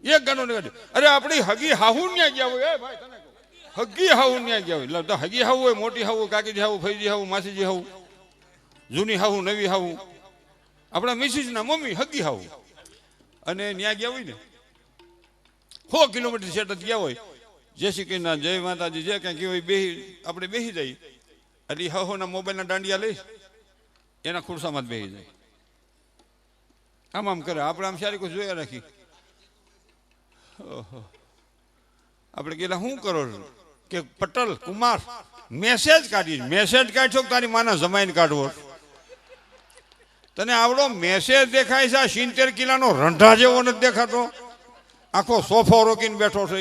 એક ગાનો ને અરે આપણી હગી હાહુ ન્યા ગયા હોય ભાઈ તને હગી હાહુ ન્યા ગયા હોય એટલે હગી હાહુ હોય મોટી હાહુ કાકીજી હાહુ ફઈજી હાહુ માસીજી હાહુ જૂની હાહુ નવી હાહુ આપણા મિસિસના મમ્મી હગી હાહુ અને ન્યા ગયા હોય ને 100 કિલોમીટર સેટ જ ગયા હોય જય શ્રી કૃષ્ણ જય માતાજી જે ક્યાંક હોય બેહી આપણે બેસી જઈએ એટલે હાહોના મોબાઈલના દાંડિયા લઈ એના ખુરસામાં જ બેસી જાય આમ આમ કરે આપણે આમ સારી કોઈ જોયા રાખી આપણે ગયેલા શું કરો કે પટલ કુમાર મેસેજ કાઢી મેસેજ કાઢશો તારી માના જમાઈને કાઢવો તને આવડો મેસેજ દેખાય છે 70 કિલોનો રંઢા જેવો નથી દેખાતો આખો સોફો રોકીને બેઠો છે